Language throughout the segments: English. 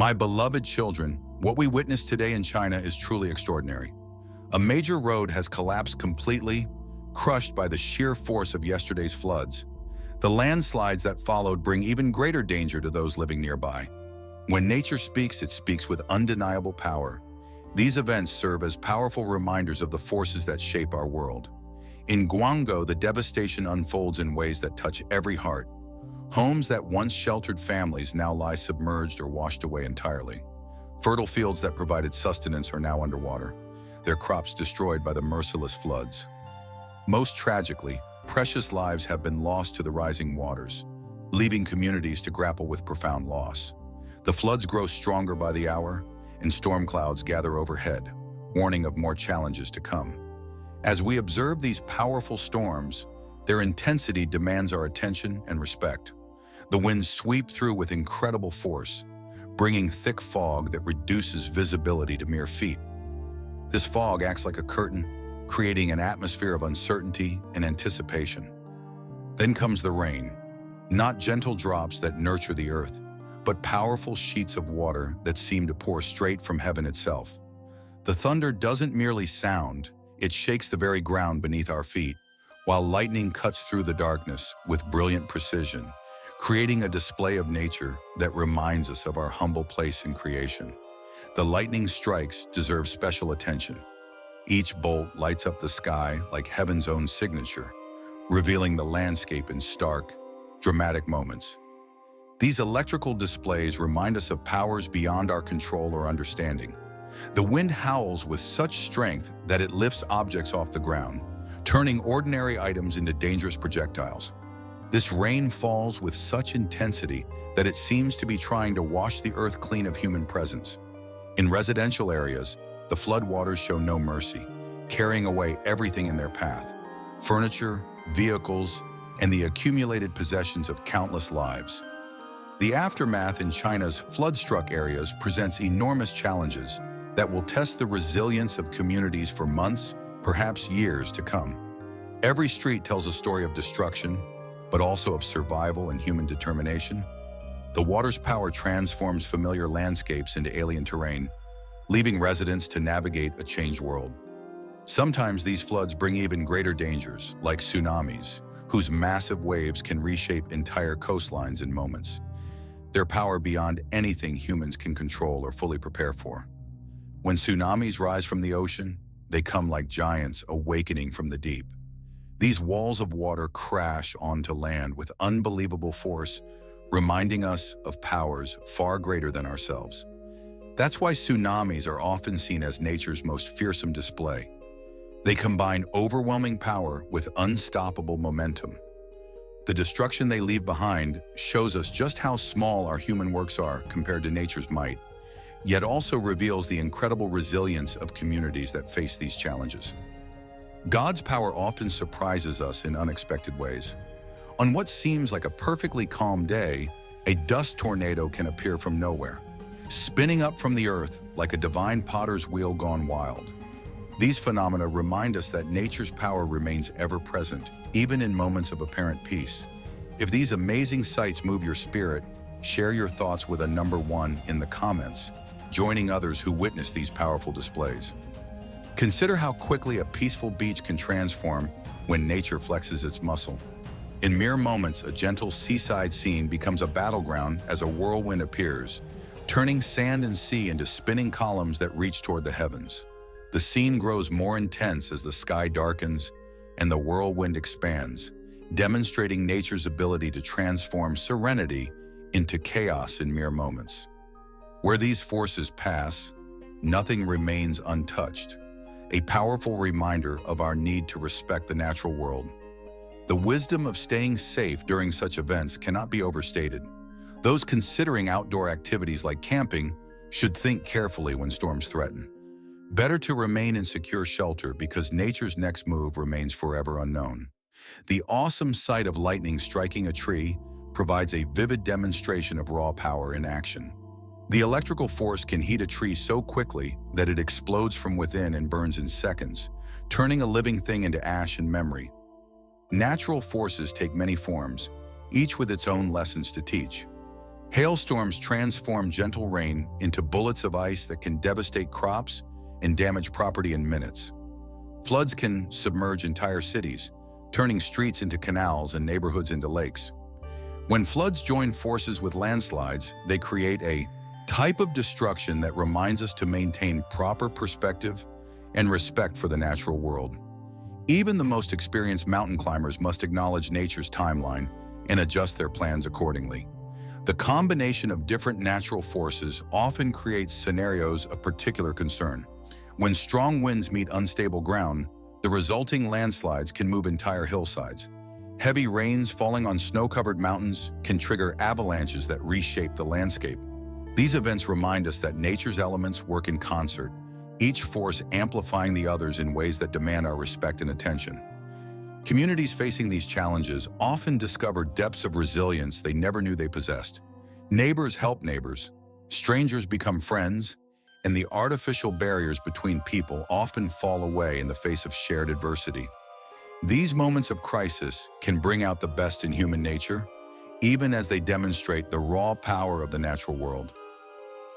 My beloved children, what we witness today in China is truly extraordinary. A major road has collapsed completely, crushed by the sheer force of yesterday's floods. The landslides that followed bring even greater danger to those living nearby. When nature speaks, it speaks with undeniable power. These events serve as powerful reminders of the forces that shape our world. In Guangzhou, the devastation unfolds in ways that touch every heart. Homes that once sheltered families now lie submerged or washed away entirely. Fertile fields that provided sustenance are now underwater, their crops destroyed by the merciless floods. Most tragically, precious lives have been lost to the rising waters, leaving communities to grapple with profound loss. The floods grow stronger by the hour, and storm clouds gather overhead, warning of more challenges to come. As we observe these powerful storms, their intensity demands our attention and respect. The winds sweep through with incredible force, bringing thick fog that reduces visibility to mere feet. This fog acts like a curtain, creating an atmosphere of uncertainty and anticipation. Then comes the rain, not gentle drops that nurture the earth, but powerful sheets of water that seem to pour straight from heaven itself. The thunder doesn't merely sound, it shakes the very ground beneath our feet, while lightning cuts through the darkness with brilliant precision, creating a display of nature that reminds us of our humble place in creation. The lightning strikes deserve special attention. Each bolt lights up the sky like heaven's own signature, revealing the landscape in stark, dramatic moments. These electrical displays remind us of powers beyond our control or understanding. The wind howls with such strength that it lifts objects off the ground, turning ordinary items into dangerous projectiles. This rain falls with such intensity that it seems to be trying to wash the earth clean of human presence. In residential areas, the floodwaters show no mercy, carrying away everything in their path: furniture, vehicles, and the accumulated possessions of countless lives. The aftermath in China's flood-struck areas presents enormous challenges that will test the resilience of communities for months, perhaps years to come. Every street tells a story of destruction, but also of survival and human determination. The water's power transforms familiar landscapes into alien terrain, leaving residents to navigate a changed world. Sometimes these floods bring even greater dangers, like tsunamis, whose massive waves can reshape entire coastlines in moments. Their power beyond anything humans can control or fully prepare for. When tsunamis rise from the ocean, they come like giants awakening from the deep. These walls of water crash onto land with unbelievable force, reminding us of powers far greater than ourselves. That's why tsunamis are often seen as nature's most fearsome display. They combine overwhelming power with unstoppable momentum. The destruction they leave behind shows us just how small our human works are compared to nature's might, yet also reveals the incredible resilience of communities that face these challenges. God's power often surprises us in unexpected ways. On what seems like a perfectly calm day, a dust tornado can appear from nowhere, spinning up from the earth like a divine potter's wheel gone wild. These phenomena remind us that nature's power remains ever present, even in moments of apparent peace. If these amazing sights move your spirit, share your thoughts with a number 1 in the comments, joining others who witness these powerful displays. Consider how quickly a peaceful beach can transform when nature flexes its muscle. In mere moments, a gentle seaside scene becomes a battleground as a whirlwind appears, turning sand and sea into spinning columns that reach toward the heavens. The scene grows more intense as the sky darkens and the whirlwind expands, demonstrating nature's ability to transform serenity into chaos in mere moments. Where these forces pass, nothing remains untouched, a powerful reminder of our need to respect the natural world. The wisdom of staying safe during such events cannot be overstated. Those considering outdoor activities like camping should think carefully when storms threaten. Better to remain in secure shelter because nature's next move remains forever unknown. The awesome sight of lightning striking a tree provides a vivid demonstration of raw power in action. The electrical force can heat a tree so quickly that it explodes from within and burns in seconds, turning a living thing into ash and memory. Natural forces take many forms, each with its own lessons to teach. Hailstorms transform gentle rain into bullets of ice that can devastate crops and damage property in minutes. Floods can submerge entire cities, turning streets into canals and neighborhoods into lakes. When floods join forces with landslides, they create a type of destruction that reminds us to maintain proper perspective and respect for the natural world. Even the most experienced mountain climbers must acknowledge nature's timeline and adjust their plans accordingly. The combination of different natural forces often creates scenarios of particular concern. When strong winds meet unstable ground, the resulting landslides can move entire hillsides. Heavy rains falling on snow-covered mountains can trigger avalanches that reshape the landscape. These events remind us that nature's elements work in concert, each force amplifying the others in ways that demand our respect and attention. Communities facing these challenges often discover depths of resilience they never knew they possessed. Neighbors help neighbors, strangers become friends, and the artificial barriers between people often fall away in the face of shared adversity. These moments of crisis can bring out the best in human nature, even as they demonstrate the raw power of the natural world.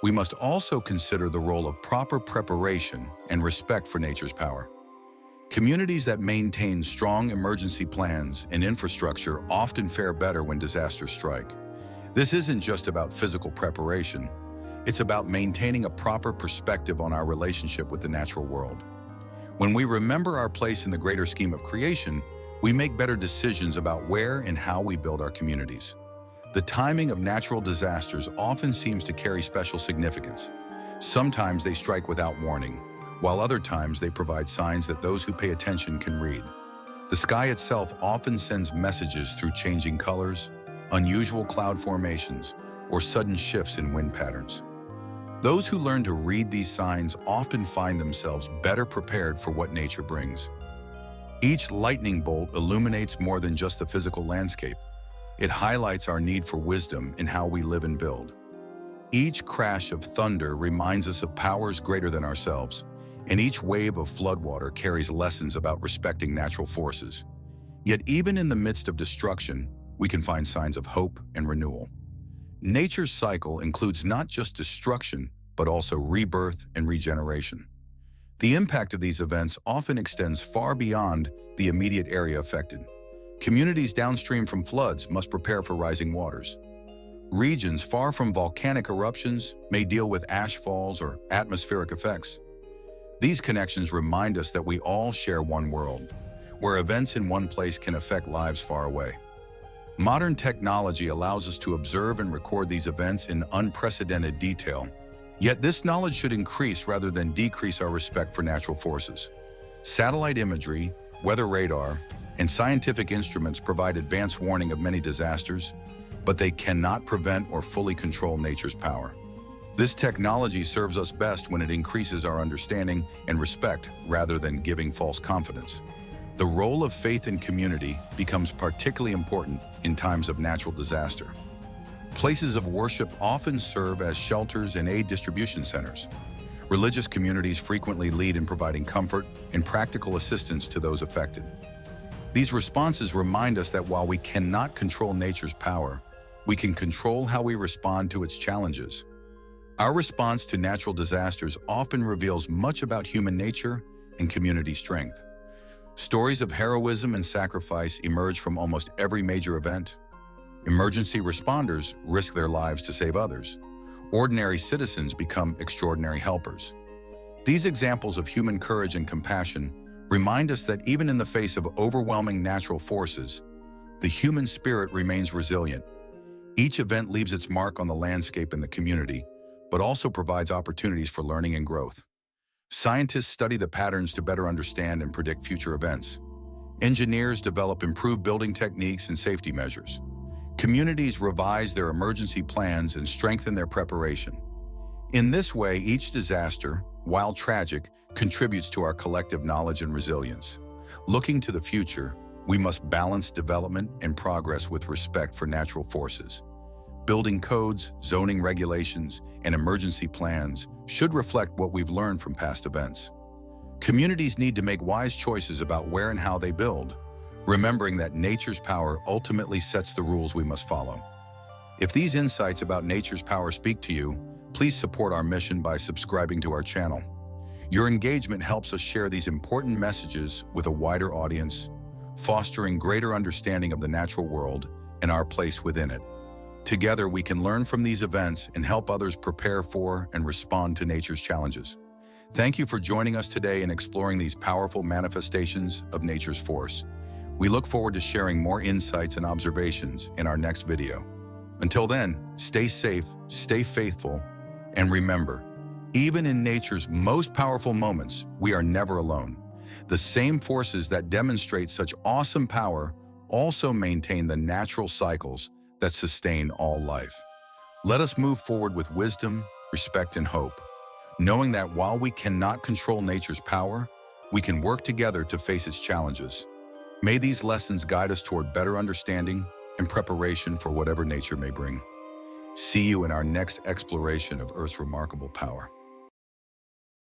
We must also consider the role of proper preparation and respect for nature's power. Communities that maintain strong emergency plans and infrastructure often fare better when disasters strike. This isn't just about physical preparation. It's about maintaining a proper perspective on our relationship with the natural world. When we remember our place in the greater scheme of creation, we make better decisions about where and how we build our communities. The timing of natural disasters often seems to carry special significance. Sometimes they strike without warning, while other times they provide signs that those who pay attention can read. The sky itself often sends messages through changing colors, unusual cloud formations, or sudden shifts in wind patterns. Those who learn to read these signs often find themselves better prepared for what nature brings. Each lightning bolt illuminates more than just the physical landscape. It highlights our need for wisdom in how we live and build. Each crash of thunder reminds us of powers greater than ourselves, and each wave of floodwater carries lessons about respecting natural forces. Yet even in the midst of destruction, we can find signs of hope and renewal. Nature's cycle includes not just destruction, but also rebirth and regeneration. The impact of these events often extends far beyond the immediate area affected. Communities downstream from floods must prepare for rising waters. Regions far from volcanic eruptions may deal with ash falls or atmospheric effects. These connections remind us that we all share one world, where events in one place can affect lives far away. Modern technology allows us to observe and record these events in unprecedented detail, yet this knowledge should increase rather than decrease our respect for natural forces. Satellite imagery, weather radar, and scientific instruments provide advance warning of many disasters, but they cannot prevent or fully control nature's power. This technology serves us best when it increases our understanding and respect rather than giving false confidence. The role of faith in community becomes particularly important in times of natural disaster. Places of worship often serve as shelters and aid distribution centers. Religious communities frequently lead in providing comfort and practical assistance to those affected. These responses remind us that while we cannot control nature's power, we can control how we respond to its challenges. Our response to natural disasters often reveals much about human nature and community strength. Stories of heroism and sacrifice emerge from almost every major event. Emergency responders risk their lives to save others. Ordinary citizens become extraordinary helpers. These examples of human courage and compassion remind us that even in the face of overwhelming natural forces, the human spirit remains resilient. Each event leaves its mark on the landscape and the community, but also provides opportunities for learning and growth. Scientists study the patterns to better understand and predict future events. Engineers develop improved building techniques and safety measures. Communities revise their emergency plans and strengthen their preparation. In this way, each disaster, while tragic, contributes to our collective knowledge and resilience. Looking to the future, we must balance development and progress with respect for natural forces. Building codes, zoning regulations, and emergency plans should reflect what we've learned from past events. Communities need to make wise choices about where and how they build, remembering that nature's power ultimately sets the rules we must follow. If these insights about nature's power speak to you, please support our mission by subscribing to our channel. Your engagement helps us share these important messages with a wider audience, fostering greater understanding of the natural world and our place within it. Together, we can learn from these events and help others prepare for and respond to nature's challenges. Thank you for joining us today in exploring these powerful manifestations of nature's force. We look forward to sharing more insights and observations in our next video. Until then, stay safe, stay faithful, and remember, even in nature's most powerful moments, we are never alone. The same forces that demonstrate such awesome power also maintain the natural cycles that sustain all life. Let us move forward with wisdom, respect, and hope, knowing that while we cannot control nature's power, we can work together to face its challenges. May these lessons guide us toward better understanding and preparation for whatever nature may bring. See you in our next exploration of Earth's remarkable power.